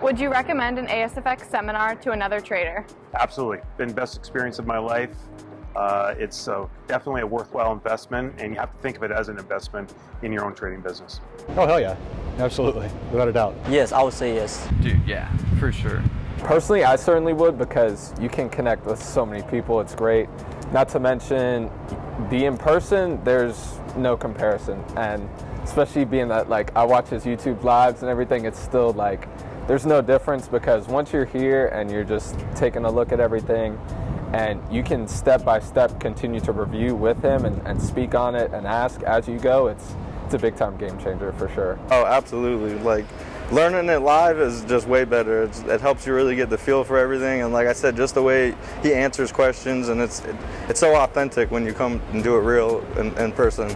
Would you recommend an ASFX seminar to another trader? Absolutely. Been the best experience of my life. It's definitely a worthwhile investment, and you have to think of it as an investment in your own trading business. Oh, hell yeah. Absolutely. Without a doubt. Yes, I would say yes. Dude, yeah, for sure. Personally, I certainly would, because you can connect with so many people. It's great. Not to mention, the in person, there's no comparison. And especially being that, like, I watch his YouTube lives and everything, it's still like, there's no difference, because once you're here and you're just taking a look at everything, and you can step by step continue to review with him and speak on it and ask as you go, it's a big time game changer for sure. Oh, absolutely. Like, learning it live is just way better. It helps you really get the feel for everything, and like I said, just the way he answers questions, and it's so authentic when you come and do it real in person.